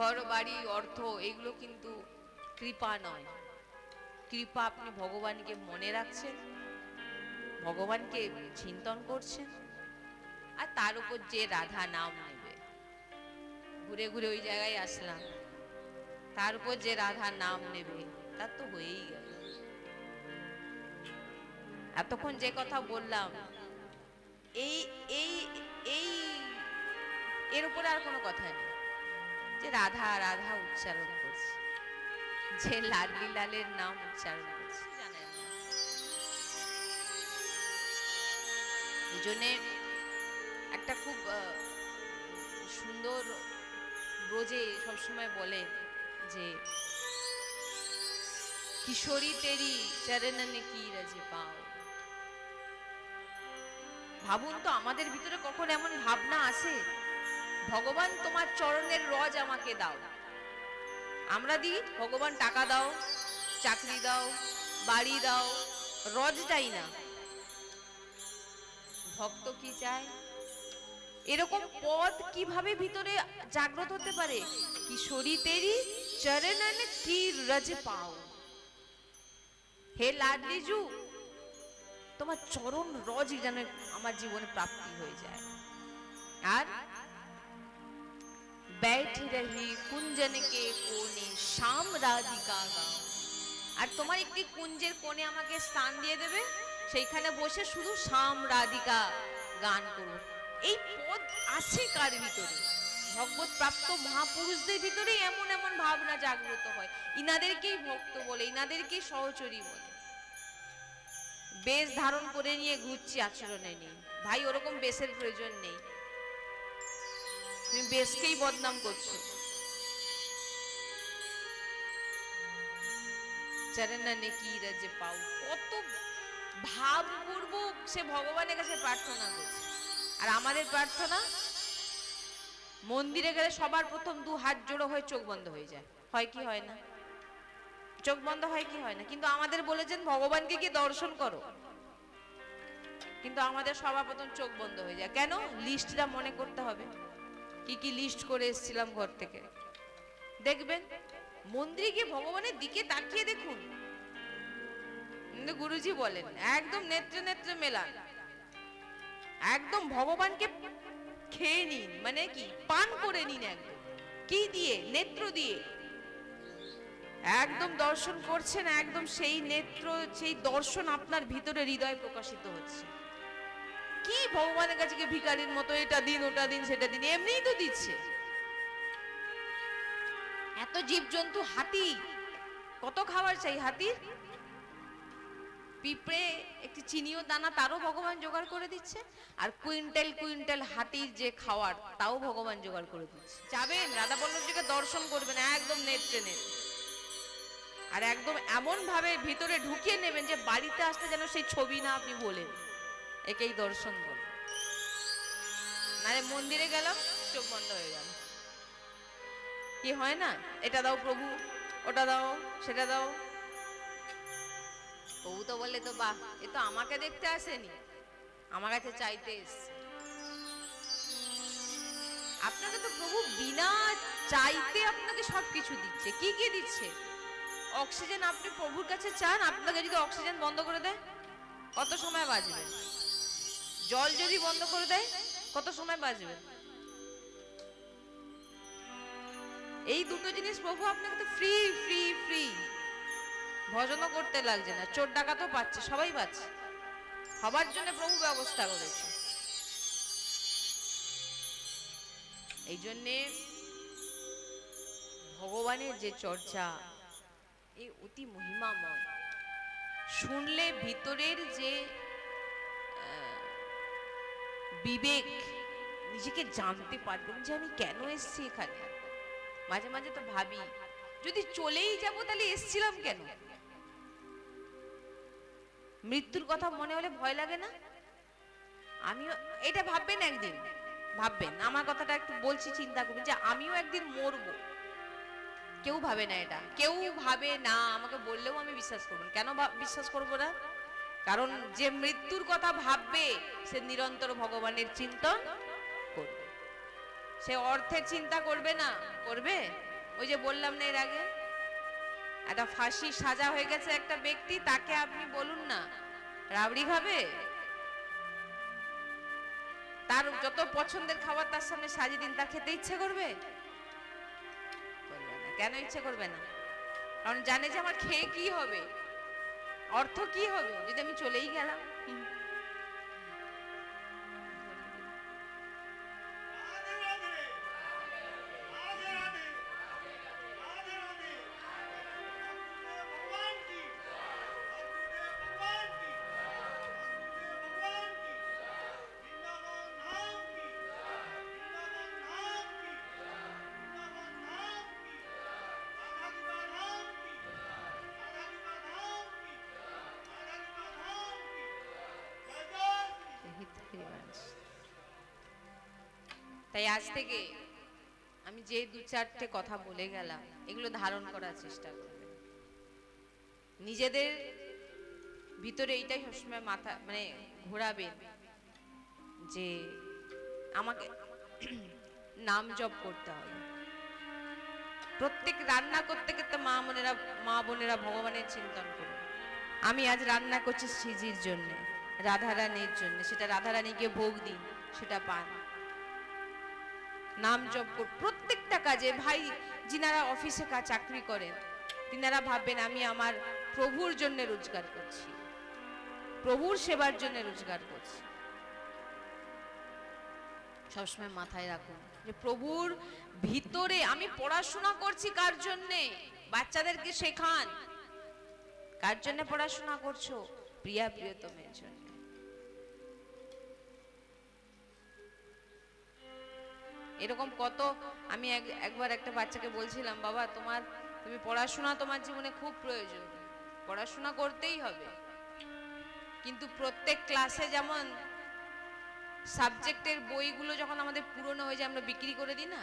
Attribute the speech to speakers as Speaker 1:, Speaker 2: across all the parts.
Speaker 1: ঘর বাড়ি অর্থ এগুলো কিন্তু কৃপা নয়। কৃপা আপনি ভগবানকে মনে রাখছেন, ভগবানকে চিন্তন করছেন, আর তার উপর যে রাধা নাম নেবে। ঘুরে ঘুরে ওই জায়গায় আসলাম, তার উপর যে রাধা নাম নেবে তার তো হয়েই গেল। এতক্ষণ যে কথা বললাম এই এই এই এর উপরে আর কোনো কথা নেই, যে রাধা রাধা উচ্চারণ করছে, যে লাডলি লালের নাম উচ্চারণ করছে, জানেন না। এই জন্যে একটা খুব সুন্দর ব্রজে সবসময় বলে যে কিশোরী তেরি চরণনে কি রাজে পাও। ভাবুন তো আমাদের ভিতরে কখন এমন ভাবনা আসে, ভগবান তোমার চরণের রজ আমাকে দাও। আমরা দিই ভগবান টাকা দাও, চাকরি দাও, বাড়ি দাও, রজটাই না। ভক্ত কি চায়? এরকম পদ কিভাবে ভিতরে জাগ্রত হতে পারে? কিশোরী তেরি চরণন কি রজ পাও। হে লাডলিজু, তোমার চরণ রজ যেন আমার জীবনে প্রাপ্তি হয়ে যায়। আর बैठी रही कुंजन के कोने श्याम राधिका गाओ। আর তোমার একটি কুঞ্জের কোণে আমাকে স্থান দিয়ে দেবে, সেইখানে বসে শুধু শ্যাম রাধিকা গান করব। এই পদ আছে কার ভিতরে? ভগবত প্রাপ্ত মহাপুরুষদের ভিতরে এমন এমন ভাবনা জাগ্রত হয়, ইনাদেরকেই ভক্ত বলে, ইনাদেরকেই সহচরী বলে। বেশ ধারণ করে নিয়ে ঘুরছি, আচরণে নেই। ভাই ওরকম বেশের প্রয়োজন নেই, তুমি বেশকেই বদনাম করছো। চরণনে কি রজ পাও, কত ভাবপূর্বক সে ভগবানের কাছে প্রার্থনা করছে। আর আমাদের প্রার্থনা, মন্দিরে গেলে সবার প্রথম দু হাত জোড়ো হয়ে চোখ বন্ধ হয়ে যায়, হয় কি হয় না? চোখ বন্ধ হয় কি হয় না? কিন্তু আমাদের বলেছেন ভগবানকে গিয়ে দর্শন করো, কিন্তু আমাদের সবার প্রথম চোখ বন্ধ হয়ে যায়। কেন? লিস্টটা মনে করতে হবে, কি কি লিস্ট করে এসেছিলাম ঘর থেকে। দেখবেন মন্দিরে গিয়ে ভগবানের দিকে তাকিয়ে দেখুন, গুরুজি বলেন একদম নেত্রে নেত্রে মেলান, একদম ভগবানকে খেয়ে নিন, মানে কি পান করে নিন, একদম কি দিয়ে? নেত্র দিয়ে একদম দর্শন করছেন, একদম সেই নেত্র, সেই দর্শন আপনার ভিতরে হৃদয় প্রকাশিত হচ্ছে। কি ভগবানের কাছে কি ভিখারির মতো এটা দিন ওটা দিন সেটা দিন, এমনিই তো দিচ্ছে। এত জীবজন্তু, হাতি কত খাবার চাই হাতির, পিঁপড়ে একটি চিনিও দানা তারও ভগবান জোগাড় করে দিচ্ছে, আর কুইন্টাল কুইন্টাল হাতির যে খাওয়ার তাও ভগবান জোগাড় করে দিচ্ছে। যাবেন রাধা বল্লভজিকে দর্শন করবেন একদম নেত্রে নেত্রে, আর একদম এমন ভাবে ভিতরে ঢুকিয়ে নেবেন যে বাড়িতে আসতে যেন সেই ছবি না আপনি বলেন একেই দর্শন বলে। নারে মন্দিরে গেলাম চোখ বন্ধ হয়ে গেল, কি হয় না? এটা দাও প্রভু, ওটা দাও, সেটা দাও। প্রভু তো বলে তো বাহ, এ তো আমাকে দেখতে আসেনি, আমার কাছে চাইতে এসছে। আপনাকে তো প্রভু বিনা চাইতে আপনাকে সবকিছু দিচ্ছে। কি কি দিচ্ছে? অক্সিজেন আপনি প্রভুর কাছে চান, আপনাকে যদি অক্সিজেন বন্ধ করে দেয় কত সময় বাঁচবে? জল যদি বন্ধ করে দেয় কত সময় বাঁচবে? এই দুটো জিনিস প্রভু আপনাকে তো ফ্রি ফ্রি ফ্রি, ভজনও করতে লাগছে না, চোর ডাকাতও পাচ্ছে, সবাই পাচ্ছে, সবার জন্য প্রভু ব্যবস্থা করেছে। এই জন্যে ভগবানের যে চর্চা এই অতি মহিমাময়, শুনলে ভিতরের যে বিবেক, নিজেকে জানতে পারবেন যে আমি কেন এসেছি এখানে। মাঝে মাঝে তো ভাবি যদি চলেই যাব তাহলে এসেছিলাম কেন? মৃত্যুর কথা মনে হলে ভয় লাগে না? আমিও এটা ভাববেন, একদিন ভাববেন, আমার কথাটা একটু বলছি, চিন্তা করবেন যে আমিও একদিন মরবো। কেউ ভাবে না এটা, কেউ ভাবে না, আমাকে বললেও আমি বিশ্বাস করব না। কেন বিশ্বাস করব না? কারণ যে মৃত্যুর কথা ভাববে সে নিরন্তর ভগবানের চিন্তন করবে, সে অর্থের চিন্তা করবে না। করবে? ওই যে বললাম না এর আগে, একটা ফাঁসি সাজা হয়ে গেছে একটা ব্যক্তি, তাকে আপনি বলুন না রাবড়ি খাবে, তার যত পছন্দের খাবার তার সামনে সাজিয়ে দিন, তার খেতে ইচ্ছে করবে? করবে না। কেন ইচ্ছে করবে না? কারণ জানে যে আমার খেয়ে কি হবে, অর্থ কি হবে যদি আমি চলেই গেলাম। তাই আজ থেকে আমি যে দু চারটে কথা বলে গেলাম এগুলো ধারণ করার চেষ্টা করবেন, নিজেদের ভিতরে এইটাই সবসময় মাথা মানে ঘোরাবেন যে আমাকে নাম জপ করতে হবে। প্রত্যেক রান্না করতে করতে মা বোনেরা ভগবানের চিন্তন করুন। আমি আজ রান্না করছি শ্রীজির জন্য, রাধারানীর জন্য, সেটা রাধারানীকে ভোগ দিন, সেটা পান। নাম জপ কর প্রত্যেকটা কাজে। ভাই যিনারা অফিসে চাকরি করেন তিনারা ভাববেন আমি আমার প্রভুর জন্য রোজগার করছি, প্রভুর সেবার জন্য রোজগার করছি। সবসময় মাথায় রাখুন যে প্রভুর ভিতরে আমি পড়াশোনা করছি কার জন্যে? বাচ্চাদেরকে শেখান কার জন্য পড়াশোনা করছো? প্রিয়া প্রিয়তমের জন্য। এরকম কত, আমি একবার একটা বাচ্চাকে বলছিলাম, বাবা তুমি পড়াশোনা তোমার জীবনে খুব প্রয়োজন, পড়াশোনা করতেই হবে, কিন্তু প্রত্যেক ক্লাসে যেমন সাবজেক্টের বইগুলো যখন আমাদের পুরনো হয়ে যায় আমরা বিক্রি করে দিই না,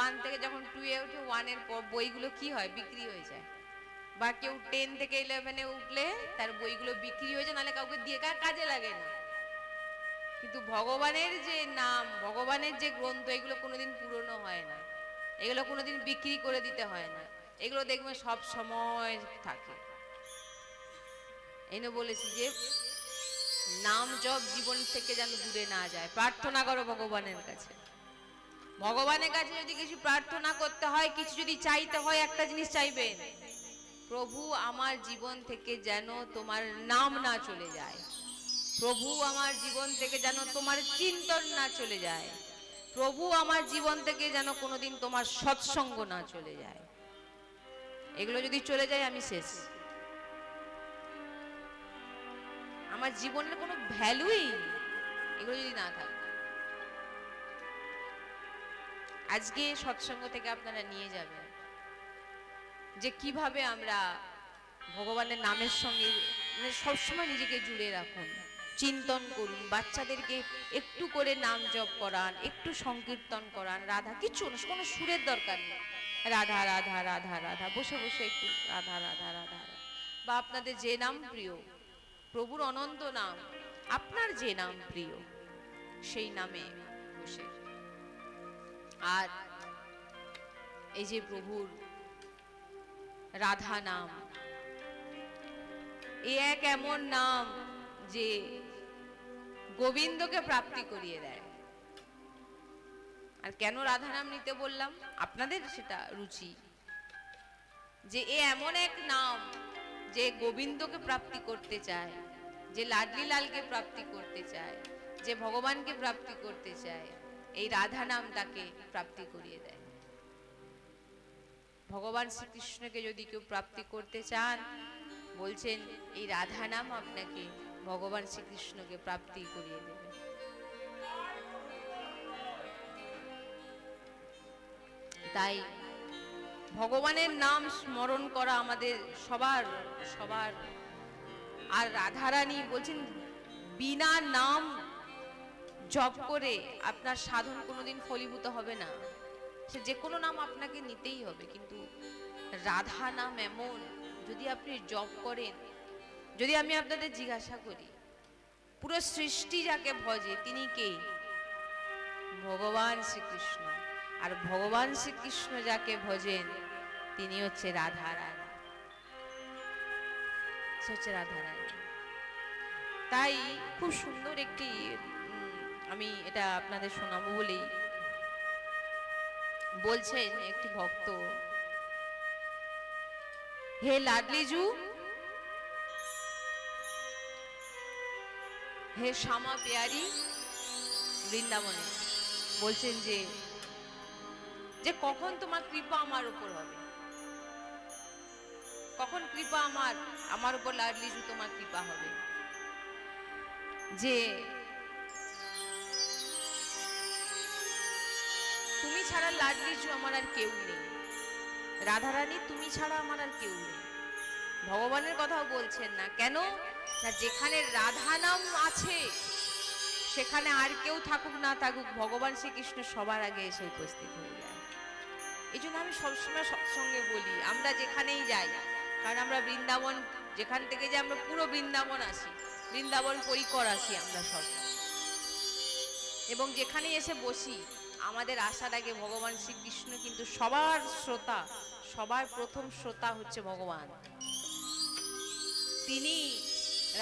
Speaker 1: 1 থেকে যখন 2 এ উঠে 1 এর বইগুলো কি হয়? বিক্রি হয়ে যায়। বা কেউ 10 থেকে 11 এ উঠলে তার বইগুলো বিক্রি হয়ে যায়, নাহলে কাউকে দিয়ে কাজে লাগে না। কিন্তু ভগবানের যে নাম, ভগবানের যে গ্রন্থ, এগুলো কোনোদিন পুরনো হয় না, এগুলো কোনোদিন বিক্রি করে দিতে হয় না, এগুলো দেখবে সব সময় থাকে। এনে বলেছি যে নাম জপ জীবন থেকে যেন দূরে না যায়। প্রার্থনা করো ভগবানের কাছে। ভগবানের কাছে যদি কিছু প্রার্থনা করতে হয়, কিছু যদি চাইতে হয়, একটা জিনিস চাইবেন, প্রভু আমার জীবন থেকে যেন তোমার নাম না চলে যায়, প্রভু আমার জীবন থেকে যেন তোমার চিন্তন না চলে যায়, প্রভু আমার জীবন থেকে যেন কোনোদিন তোমার সৎসঙ্গ না চলে যায়। এগুলো যদি চলে যায় আমি শেষ, আমার জীবনের কোনো ভ্যালুই এগুলো যদি না থাকে। আজকে সৎসঙ্গ থেকে আপনারা নিয়ে যাবেন যে কিভাবে আমরা ভগবানের নামের সঙ্গে সবসময় নিজেকে জুড়ে রাখুন, চিন্তন করুন। বাচ্চাদেরকে একটু করে নাম জপ করান, একটু সংকীর্তন করান, রাধা, কিছু না, কোনো সুরের দরকার নেই, রাধা রাধা রাধা রাধা, বসে বসে একটু রাধা রাধা রাধা, বা আপনাদের যে নাম প্রিয়, প্রভুর অনন্ত নাম, আপনার যে নাম প্রিয় সেই নামে বসে। আর এই যে প্রভুর রাধা নাম, এ এক এমন নাম যে গোবিন্দকে প্রাপ্তি করিয়ে দেয়। আর কেন রাধা নাম নিতে বললাম, আপনাদের সেটা রুচি, যে এ এমন এক নাম যে গোবিন্দকে প্রাপ্তি করতে চায়, যে লাডলি লালকে প্রাপ্তি করতে চায়, যে ভগবানকে প্রাপ্তি করতে চায়, এই রাধা নাম তাকে প্রাপ্তি করিয়ে দেয়। ভগবান শ্রীকৃষ্ণকে যদি কেউ প্রাপ্তি করতে চান, বলছেন এই রাধা নাম আপনাকে ভগবান শ্রীকৃষ্ণকে প্রাপ্তি করিয়ে দেবে। তাই ভগবানের নাম স্মরণ করা আমাদের সবার সবার। আর রাধারানী বলছেন বিনা নাম জপ করে আপনার সাধন কোনোদিন ফলীভূত হবে না, সে যে কোনো নাম আপনাকে নিতেই হবে, কিন্তু রাধা নাম এমন, যদি আপনি জপ করেন, যদি আমি আপনাদের জিজ্ঞাসা করি পুরো সৃষ্টি যাকে ভজে তিনি কে? ভগবান শ্রীকৃষ্ণ। আর ভগবান শ্রীকৃষ্ণ যাকে ভজেন তিনি হচ্ছে রাধা রানী, হচ্ছে রাধা রানী। তাই খুব সুন্দর একটি আমি এটা আপনাদের শোনাবো বলেই বলছেন একটি ভক্ত, হে লাডলিজু, হে শ্যামা পেয়ারি বৃন্দাবনে, বলছেন যে যে কখন তোমার কৃপা আমার উপর হবে, কখন কৃপা আমার উপর লাডলিজু তোমার কৃপা হবে, যে তুমি ছাড়া লাডলিজু আমার আর কেউ নেই, রাধারানী তুমি ছাড়া আমার আর কেউ নেই। ভগবানের কথাও বলছেন না, কেন না যেখানে রাধা নাম আছে সেখানে আর কেউ থাকুক না থাকুক ভগবান শ্রীকৃষ্ণ সবার আগে এসে উপস্থিত হয়ে যায়। এই জন্য আমি সবসময় সৎসঙ্গে বলি আমরা যেখানেই যাই, কারণ আমরা বৃন্দাবন যেখান থেকে যে আমরা পুরো বৃন্দাবন আসি, বৃন্দাবন পরিকর আসি আমরা সব, এবং যেখানেই এসে বসি আমাদের আসার আগে ভগবান শ্রীকৃষ্ণ কিন্তু সবার শ্রোতা, সবার প্রথম শ্রোতা হচ্ছে ভগবান। তিনি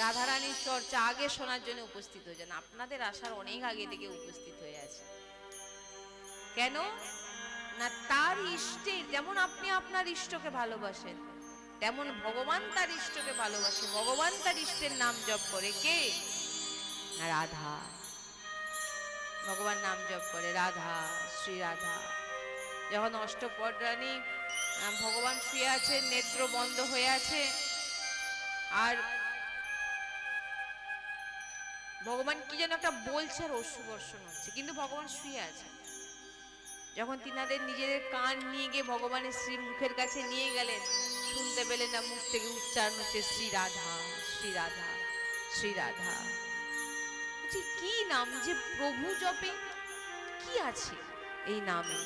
Speaker 1: রাধারানীর চর্চা আগে শোনার জন্য উপস্থিত হয়ে যান, আপনাদের আসার অনেক আগে থেকে উপস্থিত হয়ে আছে। কেন না তার ইষ্টের, যেমন আপনি আপনার ইষ্টকে ভালোবাসেন তেমন ভগবান তার ইষ্টকে ভালোবাসে, ভগবান তার ইষ্টের নাম জপ করে, কে? রাধা। ভগবান নাম জপ করে রাধা, শ্রী রাধা। যখন অষ্টপদরানী ভগবান শুয়ে আছে, নেত্র বন্ধ হয়ে আছে, আর ভগবান কি যেন একটা বলছে আর অশ্রু বর্ষণ হচ্ছে, কিন্তু ভগবান শুয়ে আছে। যখন তিনাদের নিজেদের কান নিয়ে গিয়ে ভগবানের শ্রী মুখের কাছে নিয়ে গেলেন, শুনতে পেলেন না মুখ থেকে উচ্চারণ হচ্ছে শ্রী রাধা, শ্রী রাধা, শ্রী রাধা। কি নাম যে প্রভু জপে, কি আছে এই নামে?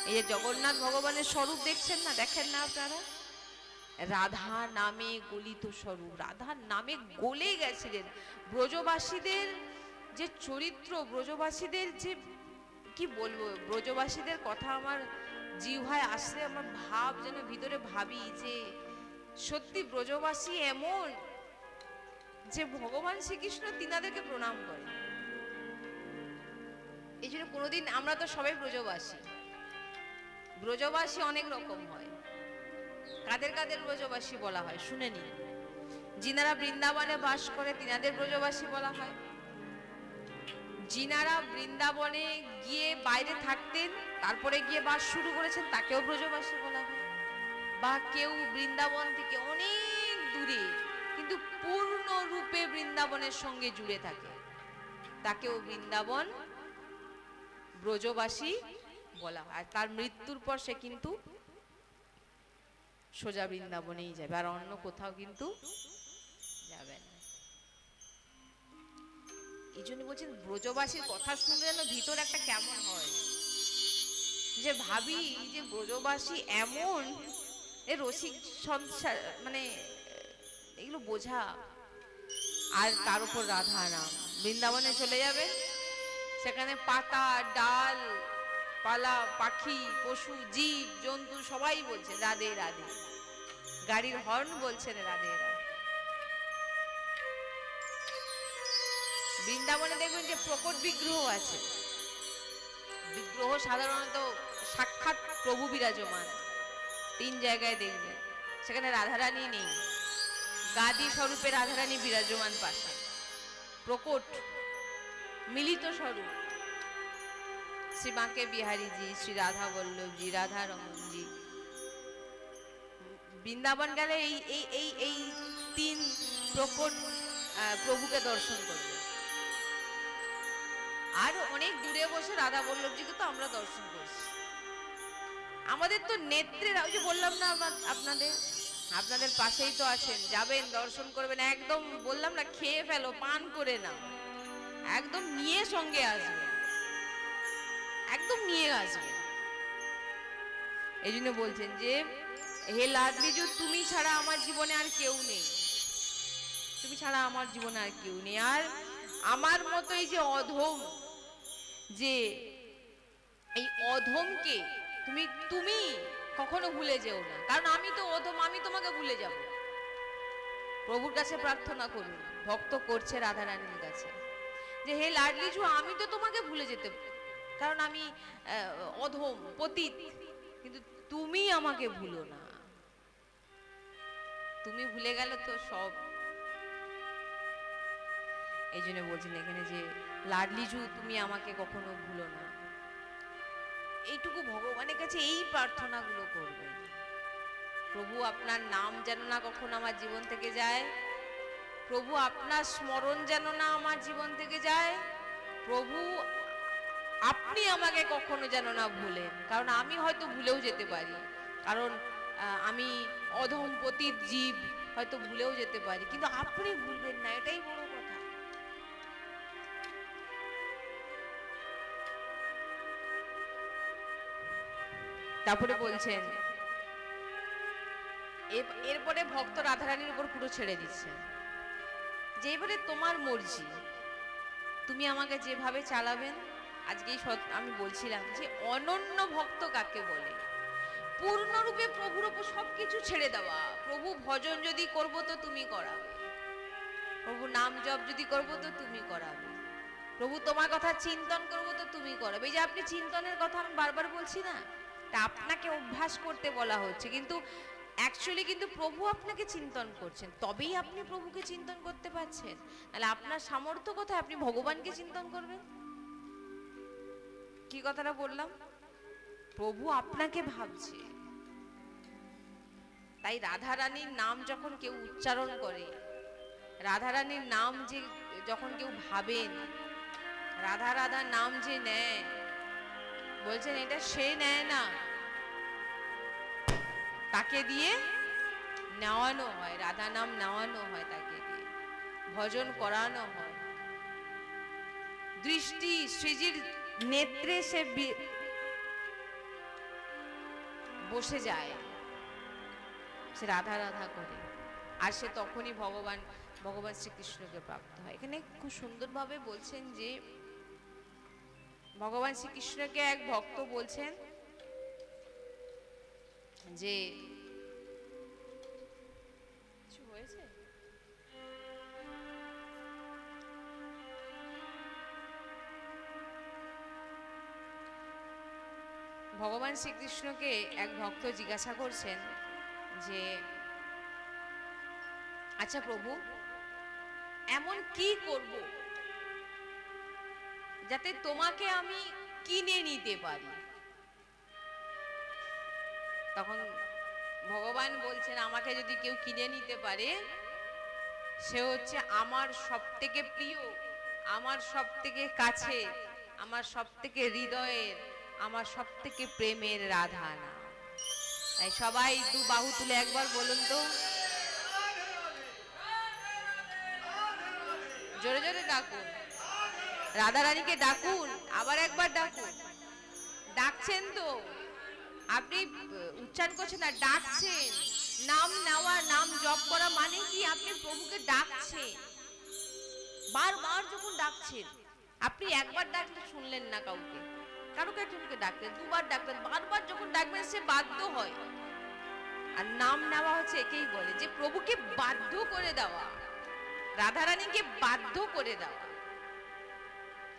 Speaker 1: এই যে জগন্নাথ ভগবানের স্বরূপ দেখছেন না, দেখেন না আপনারা? রাধা নামে গলিত স্বরূপ, রাধা নামে গলে গেছিলেন। ব্রজবাসীদের যে চরিত্র, ব্রজবাসীদের যে কি বলবো, ব্রজবাসীদের কথা আমার জিহ্বায় আসলে আমার ভাব যেন ভিতরে ভাবি যে সত্যি ব্রজবাসী এমন যে ভগবান শ্রীকৃষ্ণ তিনাদেরকে প্রণাম করে। এই জন্য কোনোদিন আমরা তো সবাই ব্রজবাসী, ব্রজবাসী অনেক রকম হয়। কাদের কাদের ব্রজবাসী বলা হয় শুনে নিন। যিনারা বৃন্দাবনে বাস করে তিনাদের ব্রজবাসী বলা হয়, যিনারা বৃন্দাবনে গিয়ে বাইরে থাকতেন তারপরে গিয়ে বাস শুরু করেছেন তাকেও ব্রজবাসী বলা হয়, বা কেউ বৃন্দাবন থেকে অনেক দূরে কিন্তু পূর্ণরূপে বৃন্দাবনের সঙ্গে জুড়ে থাকে তাকেও বৃন্দাবন ব্রজবাসী বলা হয়। আর তার মৃত্যুর পর সে কিন্তু সোজা বৃন্দাবনেই যাবে, আর অন্য কোথাও কিন্তু যাবে না। এই জন্য বলছেন ব্রজবাসীর কথা শুনলে যেন ভিতর একটা কেমন হয়, যে ভাবি যে ব্রজবাসী এমন রসিক সংসার, মানে এগুলো বোঝা। আর তার উপর রাধা নাম, বৃন্দাবনে চলে যাবে, সেখানে পাতা ডাল পালা পাখি পশু জীব জন্তু সবাই বলছে রাধে রাধে, গাড়ির হর্ন বলছেন রাধে রাধে। বৃন্দাবনে দেখবেন যে প্রকট বিগ্রহ আছে, বিগ্রহ সাধারণত সাক্ষাৎ প্রভু বিরাজমান, 3 জায়গায় দেখবেন, সেখানে রাধারানী নেই, গাদি স্বরূপে রাধারানী বিরাজমান পাশে, প্রকট মিলিত স্বরূপ শ্রী বাঁকে বিহারীজি, শ্রী রাধা বল্লভজি, রাধা রমনজি। বৃন্দাবন গেলে এই এই এই এই 3 প্রকট প্রভুকে দর্শন করবে। আর অনেক দূরে বসে রাধা বল্লভজিকে তো আমরা দর্শন করছি, আমাদের তো নেত্রে, ওই যে বললাম না আপনাদের পাশেই তো আছেন, যাবেন দর্শন করবেন, একদম বললাম না খেয়ে ফেলো, পান করে না, একদম নিয়ে সঙ্গে আসবে, একদম নিয়ে আসবে। এই জন্য বলছেন যে হে লাডলিজু, তুমি ছাড়া আমার জীবনে আর কেউ নেই, তুমি ছাড়া আমার জীবনে আর কেউ নেই। আর আমার মতো এই যে অধম, যে এই অধমকে তুমি তুমি কখনো ভুলে যেও না, কারণ আমি তো অধম, আমি তোমাকে ভুলে যাব। প্রভুর কাছে প্রার্থনা করুন, ভক্ত করছে রাধা রানীর কাছে, যে হে লাডলিজু, আমি তো তোমাকে ভুলে যেতে, কারণ আমি অধম পতিত, কিন্তু তুমি আমাকে ভুলো না। তুমি ভুলে গেল তো সব। এই জন্য বলছেন এখানে যে লাডলিজু তুমি আমাকে কখনো ভুলো না। এইটুকু ভগবানের কাছে এই প্রার্থনাগুলো করবেন, প্রভু আপনার নাম যেন না কখনো আমার জীবন থেকে যায়, প্রভু আপনার স্মরণ যেন না আমার জীবন থেকে যায়, প্রভু আপনি আমাকে কখনো যেন না ভুলেন, কারণ আমি হয়তো ভুলেও যেতে পারি, কারণ আমি অধম পতিত জীব, হয়তো ভুলেও যেতে পারি, কিন্তু আপনি ভুলবেন না, এটাই বড় কথা। তারপরে বলছেন, এরপরে ভক্ত রাধারানীর উপর পুরো ছেড়ে দিচ্ছে, যে এবারে তোমার মর্জি, তুমি আমাকে যেভাবে চালাবেন। আজকেই আমি বলছিলাম যে অনন্য ভক্ত কাকে বলে, পূর্ণরূপে প্রভুর উপর সবকিছু ছেড়ে দেওয়া। প্রভু ভজন যদি করব তো তুমি করাবে, প্রভু নাম জপ যদি করব তো তুমি করাবে, প্রভু তোমার কথা চিন্তন করব তো তুমি করাবে। এই যে আপনি চিন্তনের কথা আমি বারবার বলছি না, তা আপনাকে অভ্যাস করতে বলা হচ্ছে, কিন্তু অ্যাকচুয়ালি কিন্তু প্রভু আপনাকে চিন্তন করছেন, তবেই আপনি প্রভুকে চিন্তন করতে পারছেন। তাহলে আপনার সামর্থ্য কোথায় আপনি ভগবানকে চিন্তন করবেন? কি কথাটা বললাম, প্রভু আপনাকে ভাবছে। তাই রাধা রানীর নাম যখন কেউ উচ্চারণ করে, রাধা রানীর নাম যে যখন কেউ ভাবেন, রাধা রাধা নাম যে নেয়, বলছেন এটা সে নেয় না, তাকে দিয়ে নেওয়ানো হয়, রাধা নাম নেওয়ানো হয়, তাকে দিয়ে ভজন করানো হয়। দৃষ্টি শ্রীজির নেত্রে সে বসে যায়, সে রাধা রাধা করে, আর সে তখনই ভগবান শ্রীকৃষ্ণকে প্রাপ্ত হয়। এখানে খুব সুন্দরভাবে বলছেন যে ভগবান শ্রীকৃষ্ণকে এক ভক্ত বলছেন যে কিছু হয়েছে, ভগবান শ্রীকৃষ্ণকে এক ভক্ত জিজ্ঞাসা করছেন যে আচ্ছা প্রভু, এমন কি করব যাতে তোমাকে আমি কিনে নিতে পারি? তখন ভগবান বলছেন, আমাকে যদি কেউ কিনে নিতে পারে, সে হচ্ছে আমার সবথেকে প্রিয়, আমার সবথেকে কাছে, আমার সবথেকে হৃদয়ের, আমার সবথেকে প্রেমের রাধা নাম। তাই সবাই দু বাহু তুলে একবার বলুন তো, জোরে জোরে ডাকুন, রাধা রানীকে ডাকুন, আবার একবার ডাকুন। ডাকছেন তো, আপনি উচ্চারণ করছেন না, ডাকছেন। নাম নেওয়া, নাম জপ করা মানে কি আপনি প্রভুকে ডাকছেন, বারবার যখন ডাকছেন। আপনি একবার ডাকলে শুনলেন না কাউকে, কারোকে একজনকে ডাকলেন, দুবার ডাকলেন, বারবার যখন ডাকবেন সে বাধ্য হয়। আর নাম নেওয়া হচ্ছে একেই বলে যে প্রভুকে বাধ্য করে দেওয়া, রাধারানীকে বাধ্য করে দেওয়া।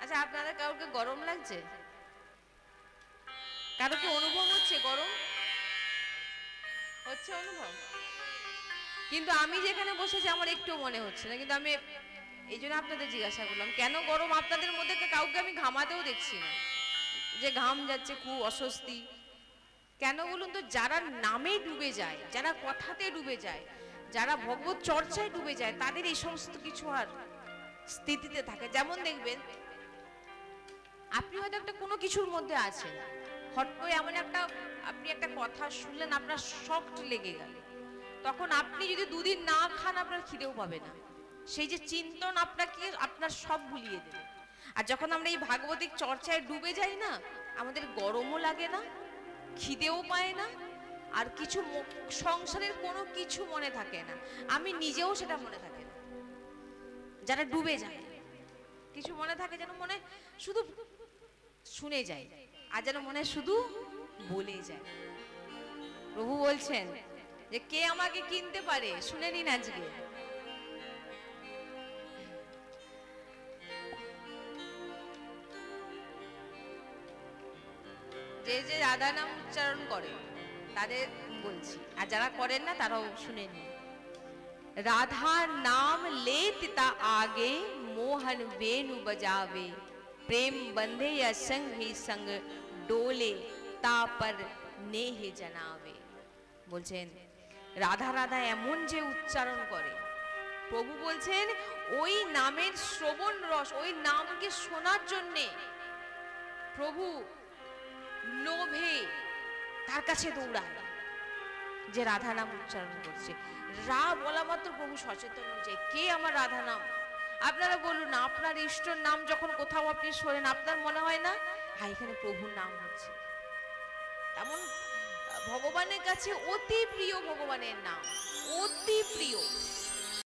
Speaker 1: আচ্ছা, আপনাদের কাউকে গরম লাগছে? কারো কি অনুভব হচ্ছে গরম হচ্ছে? অনুভব, কিন্তু আমি যেখানে বসেছি আমার একটু মনে হচ্ছে না, কিন্তু আমি এই জন্য আপনাদের জিজ্ঞাসা করলাম কেন গরম। আপনাদের মধ্যে কাউকে আমি ঘামাতেও দেখছি না যে ঘাম যাচ্ছে, খুব অস্বস্তি কেন বলুন তো? যারা নামে ডুবে যায়, যারা কথাতে ডুবে যায়, যারা ভগবত চর্চায় ডুবে যায়, তাদের এই সমস্ত কিছু আর স্থিতিতে থাকে। যেমন দেখবেন, আপনি হয়তো একটা কোনো কিছুর মধ্যে আছেন, হট করে এমন আপনি একটা কথা শুনলেন, আপনার শক্ট লেগে গেল, তখন আপনি যদি দুদিন না খান আপনার খিদেও পাবে না, সেই যে চিন্তন আপনাকে আপনার সব ভুলিয়ে দেবে। আর যখন আমরা এই ভাগবতিক চর্চায় ডুবে যাই না, আমাদের গরমও লাগে না, খিদেও পায় না, আর কিছু সংসারের কোনো কিছু মনে থাকে না। আমি নিজেও সেটা মনে থাকে না। যারা ডুবে যায় কিছু মনে থাকে যেন মনে শুধু শুনে যায়, আর যেন মনে শুধু বলে যায়। প্রভু বলছেন যে কে আমাকে কিনতে পারে, শুনে নিন আজকে। যে যে রাধা নাম উচ্চারণ করে তাদের বলছি, আর যারা করেন না তারাও শুনে নিন। राधा नाम लेत ता आगे मोहन वेणु बजावे, प्रेम बंधे या संग ही संग डोले ता पर नेह जनावे। বলছেন রাধা রাধা এমন যে উচ্চারণ করে, প্রভু বলছেন ওই নামের শ্রবণ রস, ওই নামকে শোনার জন্যে প্রভু লোভে তার কাছে দৌড়ায়, যে রাধা নাম উচ্চারণ করছে। রা বলা মাত্র প্রভু সচেতন হয়ে যায়, কে আমার রাধা নাম। আপনারা বলুন না, আপনার ইষ্টর নাম যখন কোথাও আপনি শোনেন, আপনার মনে হয় না হ্যাঁ এখানে প্রভুর নাম হচ্ছে। তেমন ভগবানের কাছে অতি প্রিয় ভগবানের নাম, অতি প্রিয়।